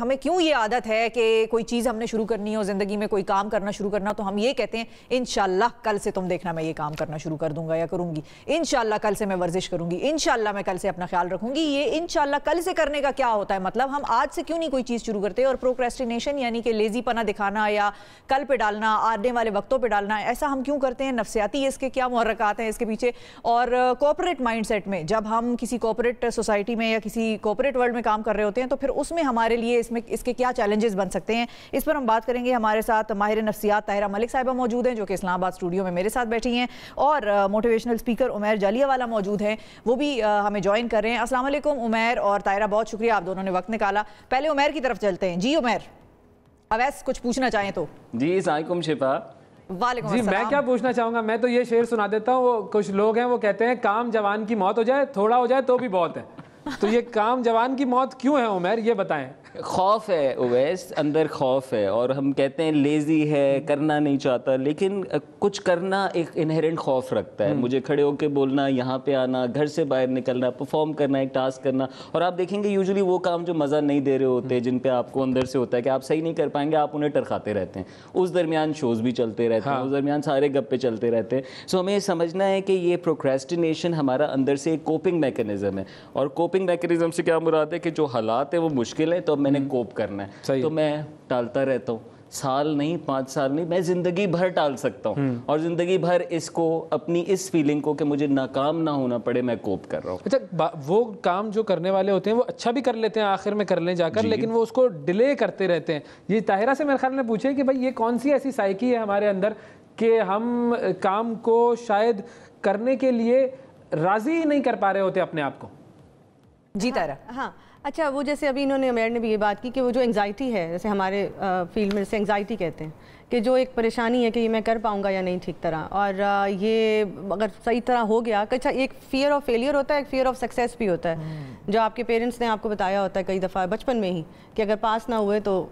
ہمیں کیوں یہ عادت ہے کہ کوئی چیز ہم نے شروع کرنی ہو زندگی میں, کوئی کام کرنا شروع کرنا, تو ہم یہ کہتے ہیں انشاءاللہ کل سے تم دیکھنا میں یہ کام کرنا شروع کر دوں گا یا کروں گی, انشاءاللہ کل سے میں ورزش کروں گی, انشاءاللہ میں کل سے اپنا خیال رکھوں گی. یہ انشاءاللہ کل سے کرنے کا کیا ہوتا ہے مطلب؟ ہم آج سے کیوں نہیں کوئی چیز شروع کرتے؟ اور پروکریسٹینیشن یعنی کہ لیزی پنا دکھانا یا کل پہ ڈالنا, آنے والے وقتوں پہ ڈالنا, ایسا ہم کیوں کرتے ہیں؟ نفسیاتی اس کے کیا محرکات ہیں اس کے پیچھے؟ اور کارپوریٹ مائنڈ سیٹ میں جب ہم کسی کارپوریٹ سوسائٹی میں یا کسی کارپوریٹ ورلڈ میں کام کر رہے ہوتے ہیں تو پھر اس میں ہمارے لیے اس کے کیا چیلنجز بن سکتے ہیں, اس پر ہم بات کریں گے. ہمارے ساتھ ماہر نفسیات طاہرہ ملک صاحبہ موجود ہیں جو کہ اسلام آباد اسٹوڈیو میں میرے ساتھ بیٹھی ہیں, اور موٹیویشنل اسپیکر عمیر جالیہ والا موجود ہیں, وہ بھی ہمیں جوائن کر رہے ہیں. السلام علیکم عمیر اور طاہرہ, بہت شکریہ آپ دونوں نے وقت نکالا. پہلے عمیر کی طرف چلتے ہیں. جی عمیر, اویس کچھ پوچھنا چاہیں تو. جی السلام علیکم شفا. وعلیکم السلام. جی میں کیا پوچھنا چاہوں گا, میں تو یہ شعر سنا دیتا ہوں. وہ کچھ لوگ ہیں وہ کہتے ہیں کام جوان کی موت ہو جائے, تھوڑا ہو جائے تو بھی بہت ہے. تو یہ کام جوان کی موت کیوں ہے عمیر, یہ بتائیں. خوف ہے اویس, اندر خوف ہے, اور ہم کہتے ہیں لیزی ہے, کرنا نہیں چاہتا, لیکن کچھ کرنا ایک انہیرنٹ خوف رکھتا ہے. مجھے کھڑے ہو کے بولنا, یہاں پہ آنا, گھر سے باہر نکلنا, پرفارم کرنا, ایک ٹاسک کرنا. اور آپ دیکھیں گے یوزلی وہ کام جو مزہ نہیں دے رہے ہوتے, جن پہ آپ کو اندر سے ہوتا ہے کہ آپ صحیح نہیں کر پائیں گے, آپ انہیں ٹرکھاتے رہتے ہیں. اس درمیان شوز بھی چلتے رہتے ہیں, اس درمیان سارے گپے چلتے رہتے ہیں. سو ہمیں یہ سمجھنا ہے کہ یہ پروکریسٹینیشن ہمارا اندر سے ایک کوپنگ میکینزم ہے. اور کوپنگ میکینزم سے کیا مراد ہے کہ جو حالات ہیں وہ مشکل ہیں تو اب میں نے کوپ کرنا ہے, تو میں ٹالتا رہتا ہوں. سال نہیں, 5 سال نہیں, میں زندگی بھر ٹال سکتا ہوں, اور زندگی بھر اس کو, اپنی اس فیلنگ کو کہ مجھے ناکام نہ ہونا پڑے, میں کوپ کر رہا ہوں. اچھا, وہ کام جو کرنے والے ہوتے ہیں وہ اچھا بھی کر لیتے ہیں, آخر میں کر لیں جا کر, لیکن وہ اس کو ڈیلے کرتے رہتے ہیں. یہ طاہرہ سے میرے خیال میں پوچھے کہ بھائی یہ کون سی ایسی سائیکی ہے ہمارے اندر کہ ہم کام کو شاید کرنے کے لیے راضی ہی نہیں کر پا رہے ہوتے اپنے آپ کو. جی طاہرہ. ہاں اچھا, وہ جیسے ابھی انہوں نے, عمیر نے بھی یہ بات کی کہ وہ جو انگزائٹی ہے, جیسے ہمارے فیلڈ میں جیسے انگزائٹی کہتے ہیں کہ جو ایک پریشانی ہے کہ یہ میں کر پاؤں گا یا نہیں ٹھیک طرح, اور یہ اگر صحیح طرح ہو گیا. اچھا, ایک فیئر آف فیلئر ہوتا ہے, ایک فیئر آف سکسیس بھی ہوتا ہے, جو آپ کے پیرنٹس نے آپ کو بتایا ہوتا ہے کئی دفعہ بچپن میں ہی کہ اگر پاس نہ ہوئے تو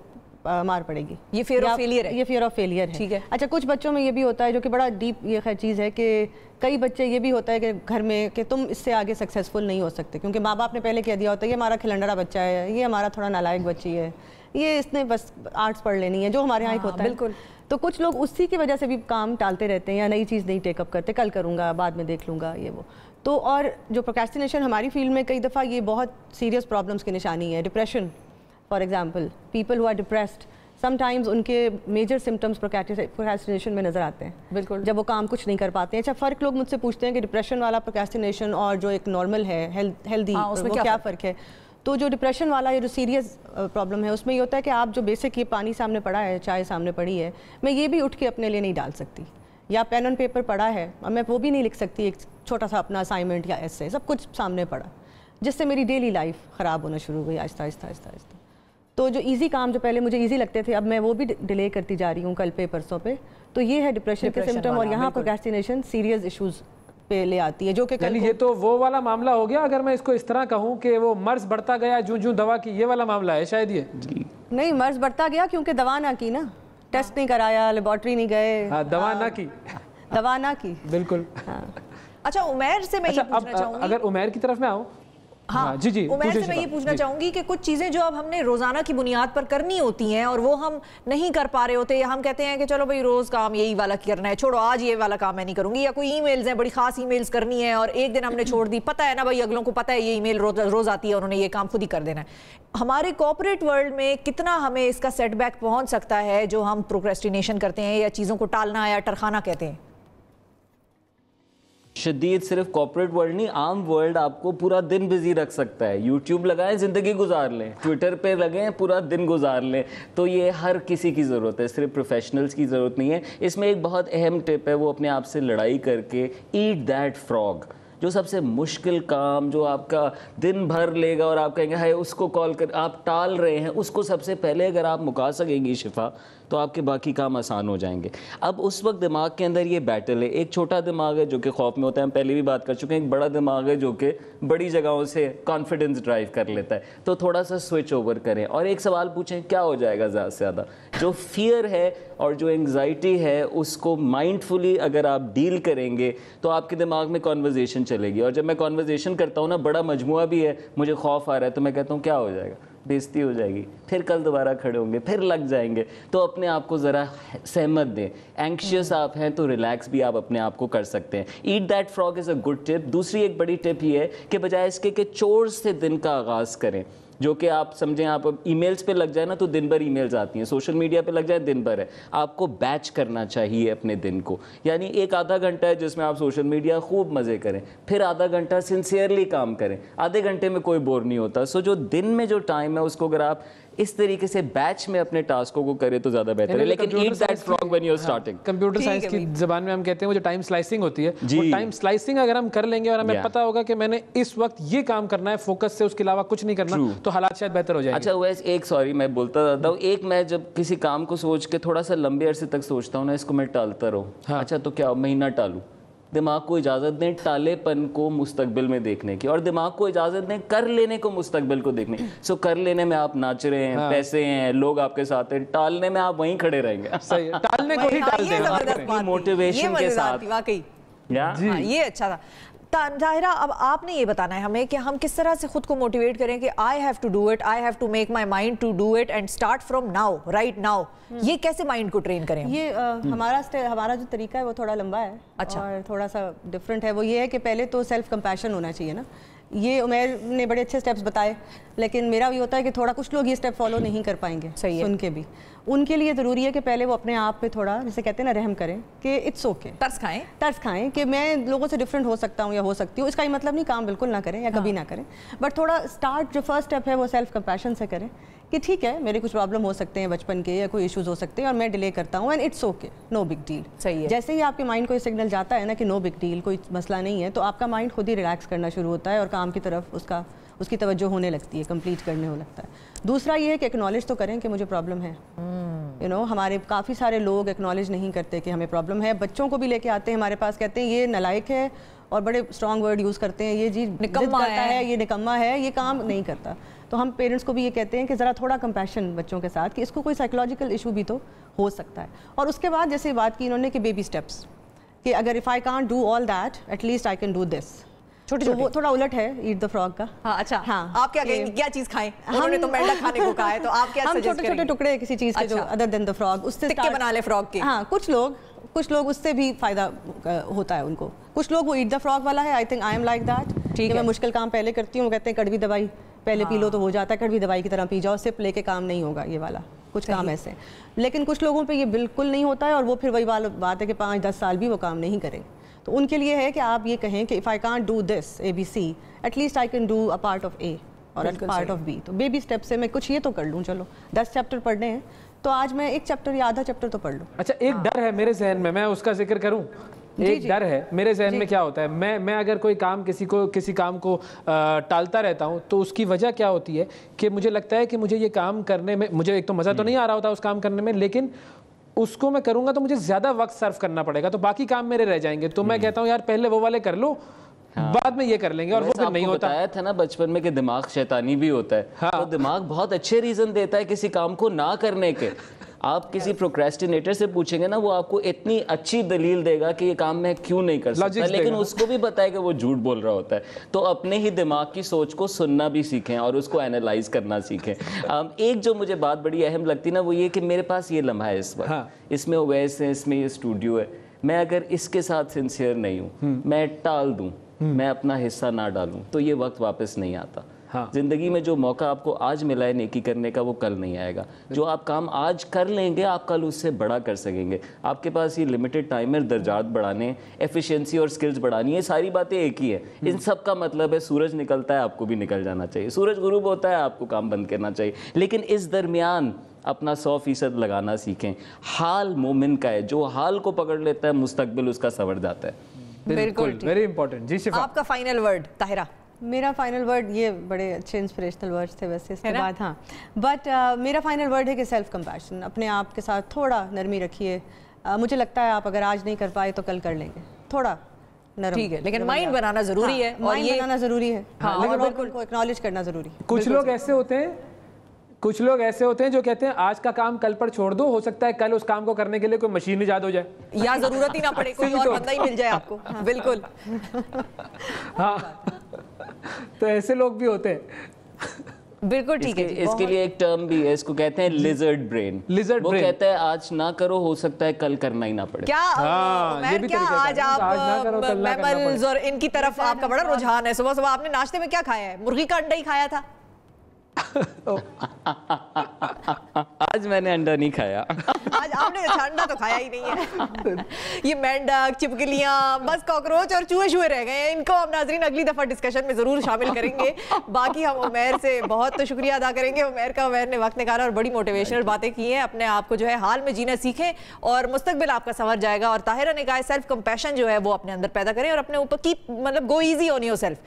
مار پڑے گی. یہ فیئر آف فیلئر ہے. یہ فیئر آف فیلئر ہے. ٹھیک ہے. اچھا, کچھ بچوں میں یہ بھی ہوتا ہے جو کہ بڑا ڈیپ یہ خیر چیز ہے کہ کئی بچے یہ بھی ہوتا ہے کہ گھر میں کہ تم اس سے آگے سکسیزفل نہیں ہو سکتے, کیونکہ ماں باپ نے پہلے کہہ دیا ہوتا ہے یہ ہمارا کھلنڈرا بچہ ہے, یہ ہمارا تھوڑا نالائق بچی ہے, یہ اس نے بس آرٹس پڑھ لینی ہے, جو ہمارے یہاں ایک ہوتا ہے. بالکل. تو کچھ لوگ اسی کی وجہ سے بھی کام ٹالتے رہتے ہیں یا نئی چیز نہیں ٹیک اپ کرتے, کل کروں گا, بعد میں دیکھ لوں گا, یہ وہ. تو اور جو پروکریسٹینیشن ہماری فیلڈ میں کئی دفعہ یہ بہت سیریس پرابلمس کی نشانی ہے. Depression for example, people who are depressed, sometimes ان کے میجر سمٹمس پروکریسٹینیشن میں نظر آتے ہیں. بالکل. جب وہ کام کچھ نہیں کر پاتے ہیں. اچھا, فرق لوگ مجھ سے پوچھتے ہیں کہ ڈپریشن والا پروکریسٹینیشن اور جو ایک نارمل ہے ہیلدی, وہ کیا فرق ہے؟ تو جو ڈپریشن والا یہ جو سیریس پرابلم ہے اس میں یہ ہوتا ہے کہ آپ جو بیسک یہ پانی سامنے پڑا ہے, چائے سامنے پڑی ہے, میں یہ بھی اٹھ کے اپنے لیے نہیں ڈال سکتی, یا پین اینڈ پیپر پڑا ہے اور میں وہ بھی نہیں لکھ سکتی, ایک چھوٹا سا اپنا اسائنمنٹ یا ایسے, سب کچھ سامنے پڑا, جس سے میری ڈیلی لائف خراب ہونا شروع ہو گئی آہستہ آہستہ آہستہ آہستہ. تو جو ایزی کام جو پہلے مجھے ایزی لگتے تھے اب میں وہ بھی ڈیلے کرتی جا رہی ہوں کل پہ پرسوں پہ. تو یہ ہے ڈپریشن کے سمٹم, اور یہاں پروکریسٹینیشن سیریس ایشوز پہ لے آتی ہے, جو کہ یعنی یہ تو وہ والا معاملہ ہو گیا, اگر میں اس کو اس طرح کہوں کہ وہ مرض بڑھتا گیا جو دوا کی, یہ والا معاملہ ہے شاید. یہ نہیں, مرض بڑھتا گیا کیونکہ دوا نہ کی نا, ٹیسٹ نہیں کرایا, لیبارٹری نہیں گئے, دوا نہ کی, دوا نہ کی. بالکل. اچھا, عمیر سے میں یہ پوچھنا چاہوں گی, اگر عمیر کی طرف میں آؤں. ہاں جی, عمیر سے میں یہ پوچھنا چاہوں گی کہ کچھ چیزیں جو اب ہم نے روزانہ کی بنیاد پر کرنی ہوتی ہیں اور وہ ہم نہیں کر پا رہے ہوتے, یا ہم کہتے ہیں کہ چلو بھائی روز کام یہی والا کرنا ہے, چھوڑو آج یہ والا کام میں نہیں کروں گی, یا کوئی ای میلز ہیں, بڑی خاص ای میلز کرنی ہے اور ایک دن ہم نے چھوڑ دی, پتہ ہے نا بھائی اگلوں کو پتہ ہے یہ ای میل روز آتی ہے, انہوں نے یہ کام خود ہی کر دینا ہے. ہمارے کارپوریٹ ورلڈ میں کتنا ہمیں اس کا سیٹ بیک پہنچ سکتا ہے جو ہم پروکریسٹینیشن کرتے ہیں یا چیزوں کو ٹالنا یا ٹرخانا کہتے ہیں؟ شدید صرف کارپوریٹ ورلڈ نہیں, عام ورلڈ آپ کو پورا دن بزی رکھ سکتا ہے. یوٹیوب لگائیں, زندگی گزار لیں, ٹویٹر پہ لگیں, پورا دن گزار لیں. تو یہ ہر کسی کی ضرورت ہے, صرف پروفیشنلز کی ضرورت نہیں ہے. اس میں ایک بہت اہم ٹپ ہے, وہ اپنے آپ سے لڑائی کر کے ایٹ دیٹ فراگ. جو سب سے مشکل کام جو آپ کا دن بھر لے گا اور آپ کہیں گے ہائے اس کو کال کر, آپ ٹال رہے ہیں, اس کو سب سے پہلے اگر آپ مکا سکیں گی شفا, تو آپ کے باقی کام آسان ہو جائیں گے. اب اس وقت دماغ کے اندر یہ بیٹل ہے, ایک چھوٹا دماغ ہے جو کہ خوف میں ہوتا ہے, ہم پہلے بھی بات کر چکے ہیں, ایک بڑا دماغ ہے جو کہ بڑی جگہوں سے کانفیڈنس ڈرائیو کر لیتا ہے. تو تھوڑا سا سوئچ اوور کریں اور ایک سوال پوچھیں, کیا ہو جائے گا زیادہ سے زیادہ. جو فیئر ہے اور جو انگزائٹی ہے اس کو مائنڈ فلی اگر آپ ڈیل کریں گے تو آپ کے دماغ میں کانورزیشن چلے گی. اور جب میں کانورزیشن کرتا ہوں نا, بڑا مجموعہ بھی ہے, مجھے خوف آ رہا ہے, تو میں کہتا ہوں کیا ہو جائے گا, बेइज्जती हो जाएगी, फिर कल दोबारा खड़े होंगे, फिर लग जाएंगे। तो अपने आप को ज़रा सहमत दें। एंक्शियस आप हैं तो रिलैक्स भी आप अपने आप को कर सकते हैं। ईट that frog is a good tip. दूसरी एक बड़ी टिप ये है कि बजाय इसके कि चोर्स से दिन का आगाज़ करें, जो कि आप समझें आप ईमेल्स पे लग जाए ना तो दिन भर ईमेल्स आती हैं, सोशल मीडिया पे लग जाए दिन भर है, आपको बैच करना चाहिए अपने दिन को। यानी एक आधा घंटा है जिसमें आप सोशल मीडिया खूब मज़े करें, फिर आधा घंटा सिंसियरली काम करें, आधे घंटे में कोई बोर नहीं होता। सो जो दिन में जो टाइम है उसको अगर आप इस तरीके से बैच में अपने टास्कों को करें तो ज़्यादा बेहतर है। लेकिन eat that frog when you are starting. Computer science की ज़बान में हम कहते हैं वो जो टाइम स्लाइसिंग होती है, वो टाइम स्लाइसिंग अगर हम कर लेंगे और हमें पता होगा कि मैंने इस वक्त ये काम करना है फोकस से, उसके अलावा कुछ नहीं करना, तो हालात शायद बेहतर हो जाएंगे। अच्छा वैसे एक सॉरी मैं बोलता रहता हूँ, एक मैं जब किसी काम को सोच के थोड़ा सा लंबे अरसे तक सोचता हूँ ना, इसको मैं टालता रहूँ, अच्छा तो क्या महीना टालूँ? दिमाग को इजाज़त दें टालेपन को मुस्तकबिल में देखने की, और दिमाग को इजाज़त दें कर लेने को मुस्तकबिल को देखने। सो कर लेने में आप नाच रहे हैं, पैसे हैं, लोग आपके साथ हैं, टालने में आप वहीं खड़े रहेंगे। सही है, टालने को ही टाल दें मोटिवेशन के साथ। वाकई ये अच्छा था। ताहिरा, अब आपने ये बताना है हमें कि हम किस तरह से खुद को मोटिवेट करें कि I have to do it, I have to make my mind to do it and start from now, right now. ये कैसे माइंड को ट्रेन करें? ये हमारा जो तरीका है वो थोड़ा लंबा है। अच्छा। और थोड़ा सा डिफरेंट है। वो ये है कि पहले तो सेल्फ कंपैशन होना चाहिए ना। ये उमैर ने बड़े अच्छे स्टेप्स बताए, लेकिन मेरा भी होता है कि थोड़ा कुछ लोग ये स्टेप फॉलो नहीं कर पाएंगे सुन के भी। उनके लिए ज़रूरी है कि पहले वो अपने आप पे थोड़ा, जैसे कहते हैं ना, रहम करें कि इट्स ओके, तरस खाएं कि मैं लोगों से डिफरेंट हो सकता हूँ या हो सकती हूँ। इसका ही मतलब नहीं काम बिल्कुल ना करें या कभी ना करें, बट थोड़ा स्टार्ट जो फर्स्ट स्टेप है वो सेल्फ कंपैशन से करें कि ठीक है मेरे कुछ प्रॉब्लम हो सकते हैं बचपन के, या कोई इश्यूज हो सकते हैं और मैं डिले करता हूँ, and it's okay, no big deal. सही है। जैसे ही आपके माइंड को ये सिग्नल जाता है ना कि नो बिग डील, कोई मसला नहीं है, तो आपका माइंड खुद ही रिलैक्स करना शुरू होता है और काम की तरफ उसकी तवज्जो होने लगती है, कंप्लीट करने हो लगता है। दूसरा ये है कि एक्नॉलेज तो करें कि मुझे प्रॉब्लम है। यू नो, हमारे काफ़ी सारे लोग एक्नॉलेज नहीं करते कि हमें प्रॉब्लम है। बच्चों को भी लेके आते हैं हमारे पास, कहते हैं ये नालायक है, और बड़े स्ट्रॉन्ग वर्ड यूज़ करते हैं, ये चीज़ निकम्मा है, ये निकम्मा है, ये काम नहीं करता। तो हम पेरेंट्स को भी ये कहते हैं कि ज़रा थोड़ा कंपैशन बच्चों के साथ, कि इसको कोई साइकोलॉजिकल इशू भी तो हो सकता है। और उसके बाद जैसे बात की इन्होंने कि बेबी स्टेप्स, कि अगर if I can't do all that, at least I can do this. तो वो थोड़ा उलट है ईट द फ्रॉग का। हाँ, अच्छा। हाँ, आप क्या कहेंगे, क्या चीज़ खाएं? उन्होंने तो मेंढक खाने को कहा है, तो आप क्या सजेस्ट करेंगे? हम छोटे-छोटे टुकड़े किसी चीज़ के जो अदर देन द फ्रॉग, उससे टिक्के बना ले फ्रॉग के। हाँ, कुछ लोग उससे भी फ़ायदा होता है उनको। कुछ लोग वो ईट द फ्रॉग वाला है, I think I am like that. ठीक है, मैं मुश्किल काम पहले करती हूँ, वो कहते हैं कड़वी दवाई पहले पी लो तो हो जाता है, कड़वी दवाई की तरह पी जाओ, सिर्फ लेके काम नहीं होगा ये वाला। कुछ काम ऐसे, लेकिन कुछ लोगों पे ये बिल्कुल नहीं होता है, और वो फिर वही बात है कि 5-10 साल भी वो काम नहीं करेंगे। तो उनके लिए है कि आप ये कहें कि if I can't do this ABC, at least I can do a part of A और अ पार्ट ऑफ B। तो बेबी स्टेप से मैं कुछ ये तो कर लूँ। चलो 10 चैप्टर पढ़ने हैं तो आज मैं 1 चैप्टर या आधा चैप्टर तो पढ़ लूँ। अच्छा, एक डर है मेरे जहन में, मैं उसका जिक्र करूँ। एक डर है मेरे जहन में, क्या होता है, मैं अगर कोई काम किसी काम को टालता रहता हूँ, तो उसकी वजह क्या होती है कि मुझे लगता है कि मुझे ये काम करने में, मुझे एक तो मज़ा तो नहीं आ रहा होता उस काम करने में, लेकिन उसको मैं करूंगा तो मुझे ज़्यादा वक्त सर्व करना पड़ेगा, तो बाकी काम मेरे रह जाएंगे। तो मैं कहता हूँ यार पहले वो वाले कर लो, बाद में ये कर लेंगे, और वो फिर नहीं होता। बताया था ना बचपन में कि दिमाग शैतानी भी होता है। हाँ। तो दिमाग बहुत अच्छे रीज़न देता है किसी काम को ना करने के। आप किसी प्रोक्रेस्टिनेटर से पूछेंगे ना, वो आपको इतनी अच्छी दलील देगा कि ये काम मैं क्यों नहीं कर सकता, लेकिन उसको भी पता है कि वो झूठ बोल रहा होता है। तो अपने ही दिमाग की सोच को सुनना भी सीखें और उसको एनालाइज करना सीखें। एक जो मुझे बात बड़ी अहम लगती ना, वो ये कि मेरे पास ये लम्हा है इस वक्त। हाँ। इसमें ओवैस है, इसमें ये स्टूडियो है, मैं अगर इसके साथ सिंसियर नहीं हूँ, मैं टाल दूँ, मैं अपना हिस्सा ना डालूँ, तो ये वक्त वापस नहीं आता। हाँ। जिंदगी में जो मौका आपको आज मिला है नेकी करने का, वो कल नहीं आएगा। जो आप काम आज कर लेंगे, आप कल उससे बड़ा कर सकेंगे। आपके पास ये लिमिटेड टाइम है दर्जात बढ़ाने, एफिशिएंसी और स्किल्स बढ़ानी है, सारी बातें एक ही है। इन सब का मतलब है सूरज निकलता है, आपको भी निकल जाना चाहिए, सूरज गुरूब होता है, आपको काम बंद करना चाहिए। लेकिन इस दरमियान अपना 100% लगाना सीखें। हाल मोमिन का है, जो हाल को पकड़ लेता है मुस्तकबिल उसका संवर जाता है। बिल्कुल, वेरी इंपॉर्टेंट। जी शिफा, आपका फाइनल वर्ड? ताहिरा, मेरा फाइनल वर्ड, ये बड़े अच्छे इंस्पिरेशनल वर्ड्स थे वैसे इसके बाद, हाँ, बट मेरा फाइनल वर्ड है कि सेल्फ कंपैशन। अपने आप के साथ थोड़ा नरमी रखिए। मुझे लगता है आप अगर आज नहीं कर पाए तो कल कर लेंगे, थोड़ा नरम। ठीक है, लेकिन माइंड बनाना जरूरी है, माइंड बनाना जरूरी है, और उनको एक्नॉलेज करना जरूरी है। कुछ लोग ऐसे होते हैं जो कहते हैं आज का काम कल पर छोड़ दो, हो सकता है कल उस काम को करने के लिए कोई मशीन ईजाद हो जाए या जरूरत ही ना पड़े, कोई और बंदा ही मिल जाए आपको। बिल्कुल। हाँ, तो ऐसे लोग भी होते हैं। बिल्कुल ठीक है जी, इसके लिए एक टर्म भी है, इसको कहते हैं लिजर्ड ब्रेन। Lizard वो brain। कहता है आज ना करो, हो सकता है कल करना ही ना पड़े। क्या हाँ, ये उमैर, भी क्या तरीका आज है, आज ना आप करो, कल ना करना मैमल्स और इनकी तरफ आपका बड़ा रुझान है? सुबह सुबह आपने नाश्ते में क्या खाया है? मुर्गी का अंडा ही खाया था? आज मैंने अंडा नहीं खाया। आज आपने अच्छा अंडा तो खाया ही नहीं है। ये मेंढक, छिपकलियां, बस कॉकरोच और चूहे शूहे रह गए हैं। इनको हम नाजरीन अगली दफा डिस्कशन में जरूर शामिल करेंगे। बाकी हम उमैर से बहुत तो शुक्रिया अदा करेंगे उमैर ने वक्त निकाला और बड़ी मोटिवेशनल बातें की हैं। अपने आप को जो है हाल में जीना सीखें और मुस्तकबिल आपका संवर जाएगा। और ताहिरा ने कहा सेल्फ कंपैशन जो है वो अपने अंदर पैदा करें और अपने ऊपर की मतलब गो ईजी ऑन योरसेल्फ।